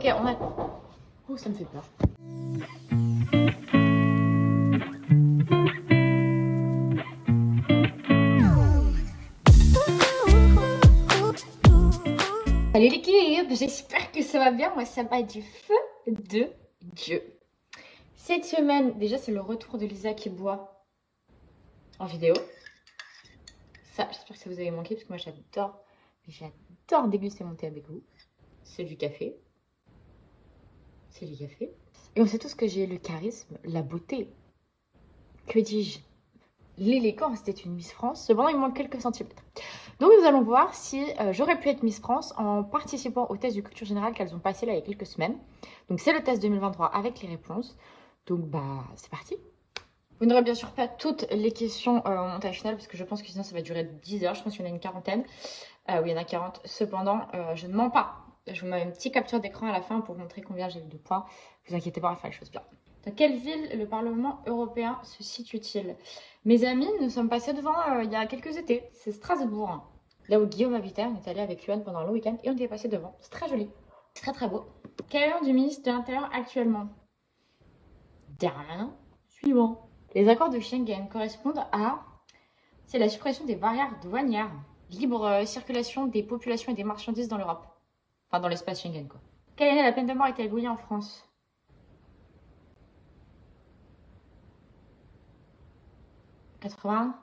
Ok, on a... Oh, ça me fait peur. Salut l'équipe, j'espère que ça va bien. Moi, ça va du feu de Dieu. Cette semaine, déjà, c'est le retour de Lisa qui boit en vidéo. Ça, j'espère que ça vous avait manqué parce que moi, j'adore déguster mon thé avec vous. C'est du café. C'est du café. Et on sait tous que j'ai le charisme, la beauté. Que dis-je? L'élégance, c'était une Miss France. Cependant, il me manque quelques centimètres. Donc, nous allons voir si j'aurais pu être Miss France en participant au test de culture générale qu'elles ont passé là il y a quelques semaines. Donc, c'est le test 2023 avec les réponses. Donc, bah, c'est parti. Vous n'aurez bien sûr pas toutes les questions au montage final parce que je pense que sinon ça va durer 10 heures. Je pense qu'il y en a une quarantaine. Oui, il y en a 40. Cependant, je ne mens pas. Je vous mets une petite capture d'écran à la fin pour vous montrer combien j'ai eu de points. Ne vous inquiétez pas, on va faire les choses bien. Dans quelle ville le Parlement européen se situe-t-il? Mes amis, nous sommes passés devant il y a quelques étés. C'est Strasbourg. Hein. Là où Guillaume habitait, on est allé avec Yuan pendant le week-end et on était passé devant. C'est très joli. C'est très très beau. Quel est le nom du ministre de l'Intérieur actuellement? Darmanin. Suivant. Les accords de Schengen correspondent à... C'est la suppression des barrières douanières. Libre circulation des populations et des marchandises dans l'Europe. Enfin, dans l'espace Schengen, quoi. Quelle année la peine de mort a été abolie en France? 80.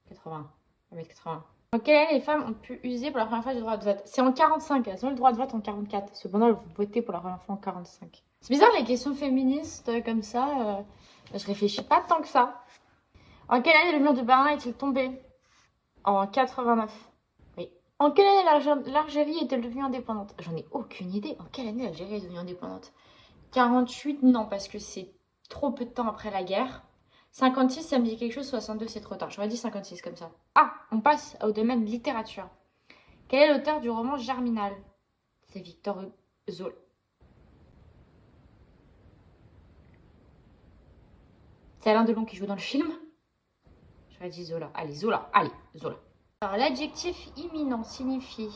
80. On va mettre 80. En quelle année les femmes ont pu user pour la première fois du droit de vote? C'est en 45. Elles ont eu le droit de vote en 44. Cependant, elles vont voter pour la première fois en 45. C'est bizarre les questions féministes comme ça. Je réfléchis pas tant que ça. En quelle année le mur de Berlin est-il tombé? En 89. Oui. En quelle année l'Algérie est-elle devenue indépendante? J'en ai aucune idée. En quelle année l'Algérie est devenue indépendante? 48, non, parce que c'est trop peu de temps après la guerre. 56, ça me dit quelque chose. 62, c'est trop tard. J'aurais dit 56 comme ça. Ah, on passe au domaine littérature. Quel est l'auteur du roman Germinal? C'est Victor Zola. C'est Alain Delon qui joue dans le film? J'aurais dit Zola. Allez, Zola. Allez, Zola. Alors, l'adjectif imminent signifie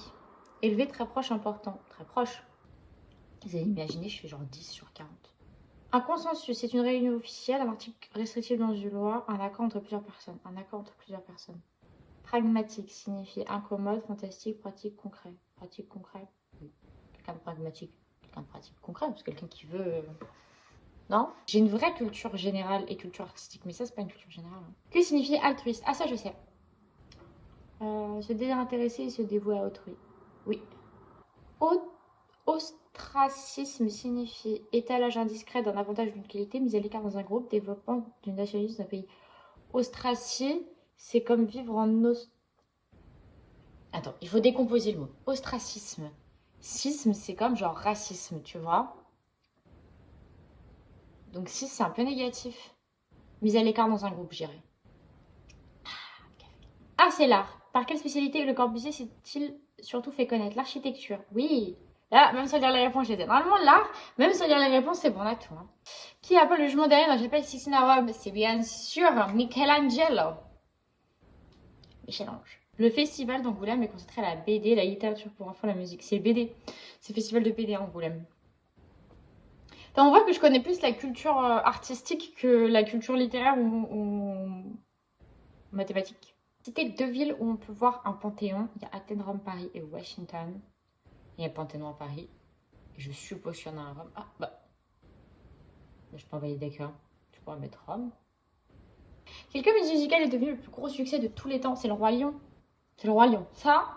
élevé, très proche, important. Très proche. Vous avez imaginé, je fais genre 10 sur 40. Un consensus, c'est une réunion officielle, un article restrictif dans une loi, un accord entre plusieurs personnes. Un accord entre plusieurs personnes. Pragmatique signifie incommode, fantastique, pratique, concret. Pratique, concret. Oui. Quelqu'un de pragmatique, quelqu'un de pratique, concret. C'est quelqu'un qui veut... Non? J'ai une vraie culture générale et culture artistique, mais ça, c'est pas une culture générale. Hein. Que signifie altruiste? Ah, ça, je sais. Se désintéresser et se dévouer à autrui. Oui. Ostracisme signifie étalage indiscret d'un avantage d'une qualité, mise à l'écart dans un groupe, développement d'une nationalisme d'un pays. Ostracie, c'est comme vivre en Attends, il faut décomposer le mot. Ostracisme. Cisme, c'est comme genre racisme, tu vois. Donc cis, c'est un peu négatif. Mise à l'écart dans un groupe, j'irais. Ah, c'est l'art. Par quelle spécialité Le Corbusier s'est-il surtout fait connaître? L'architecture. Oui. Là, même sans lire les réponses, j'étais. Normalement, l'art, même sans lire les réponses, c'est bon, on a tout. Hein. Qui appelle le jumeau derrière dans J'appelle Sixtina Rome? C'est bien sûr Michelangelo. Michel-Ange. Le festival d'Angoulême est consacré à la BD, la littérature pour enfants, la musique. C'est le BD. C'est le festival de BD à Angoulême. On voit que je connais plus la culture artistique que la culture littéraire ou mathématique. Citer deux villes où on peut voir un panthéon. Il y a Athènes, Rome, Paris et Washington. Il y a un panthéon à Paris. Et je suppose qu'il y en a à Rome. Ah, bah. Je peux envoyer d'accord. Tu pourras mettre Rome. Quel comédie musicale est devenu le plus gros succès de tous les temps? C'est le Roi Lion. C'est le Roi Lion. Ça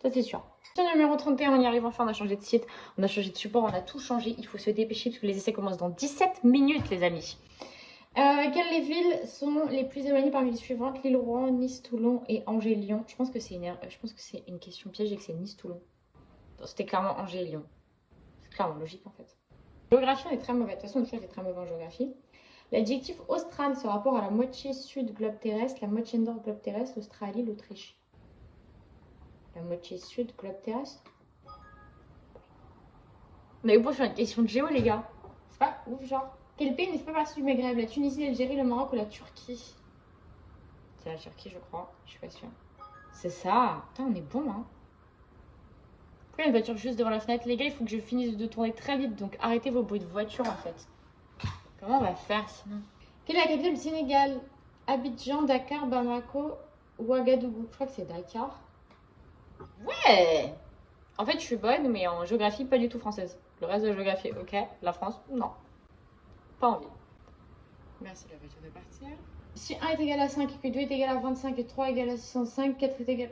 c'est sûr. Question numéro 31, on y arrive enfin, on a changé de site, on a changé de support, on a tout changé. Il faut se dépêcher parce que les essais commencent dans 17 minutes, les amis. Quelles villes sont les plus éloignées parmi les suivantes? Lille, Rouen, Nice, Toulon et Angers-Lyon. Je pense que c'est une question piège et que c'est Nice-Toulon. C'était clairement Angers-Lyon. C'est clairement logique en fait. Géographie, on est très mauvais. De toute façon, on est très mauvais en géographie. L'adjectif austral, c'est rapport à la moitié sud globe terrestre, la moitié nord globe terrestre, l'Australie, l'Autriche. La moitié sud globe terrestre. On a eu beau faire une question de géo, les gars. C'est pas ouf, genre. Quel pays n'est pas partie du Maghreb? La Tunisie, l'Algérie, le Maroc ou la Turquie? C'est la Turquie, je crois. Je suis pas sûre. C'est ça. Putain, on est bon, hein. Pourquoi il y a une voiture juste devant la fenêtre? Les gars, il faut que je finisse de tourner très vite, donc arrêtez vos bruits de voiture en fait. Comment on va faire sinon? Quelle est la capitale du Sénégal? Abidjan, Dakar, Bamako, Ouagadougou. Je crois que c'est Dakar. Ouais! En fait, je suis bonne, mais en géographie, pas du tout française. Le reste de la géographie, ok. La France, non. Pas envie. Merci la voiture de partir. Si 1 est égal à 5, que 2 est égal à 25, et 3 est égal à 605, 4 est égal...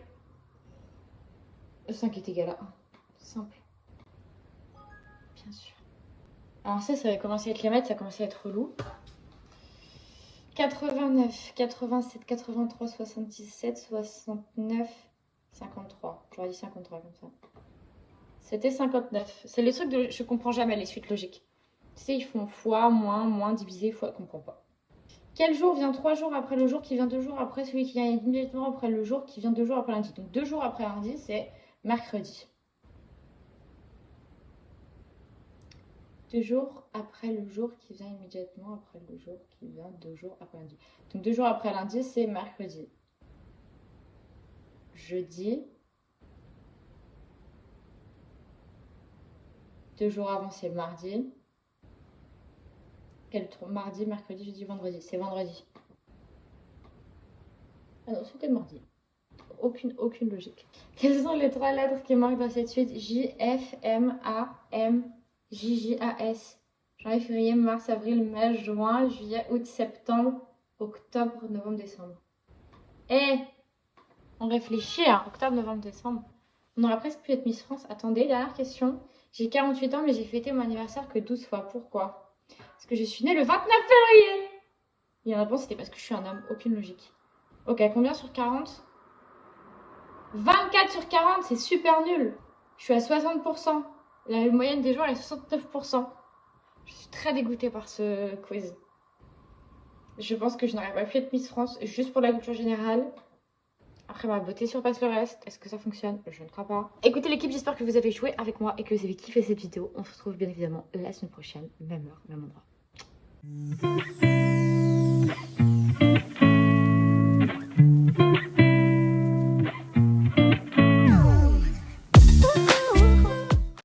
5 est égal à 1. Simple. Bien sûr. Alors ça va commencer à être les maths, ça commence à être relou. 89, 87, 83, 77, 69, 53. J'aurais dit 53 comme ça. C'était 59. C'est les trucs de... Je comprends jamais les suites logiques. Tu sais, ils font fois, moins, divisé, fois, je comprends pas. Quel jour vient 3 jours après le jour qui vient 2 jours après celui qui vient immédiatement après le jour qui vient 2 jours après lundi? Donc 2 jours après lundi, c'est mercredi. 2 jours après le jour qui vient immédiatement après le jour qui vient 2 jours après lundi. Donc 2 jours après lundi, c'est mercredi. Jeudi. 2 jours avant, c'est mardi. Quel mardi, mercredi, jeudi, vendredi? C'est vendredi. Ah non, c'était mardi. Aucune logique. Quelles sont les 3 lettres qui manquent dans cette suite? J, F, M, A, M, J, J, A, S. Janvier, février, mars, avril, mai, juin, juillet, août, septembre, octobre, novembre, décembre. On réfléchit, hein. Octobre, novembre, décembre. On aurait presque pu être Miss France. Attendez, dernière question. J'ai 48 ans, mais j'ai fêté mon anniversaire que 12 fois. Pourquoi? Parce que je suis née le 29 février. Et la réponse, c'était parce que je suis un homme. Aucune logique. Ok, combien sur 40? 24 sur 40, c'est super nul. Je suis à 60%. La moyenne des gens, elle est à 69%. Je suis très dégoûtée par ce quiz. Je pense que je n'aurais pas pu être Miss France juste pour la culture générale. Après, ma beauté surpasse le reste. Est-ce que ça fonctionne? Je ne crois pas. Écoutez l'équipe, j'espère que vous avez joué avec moi et que vous avez kiffé cette vidéo. On se retrouve bien évidemment la semaine prochaine, même heure, même endroit.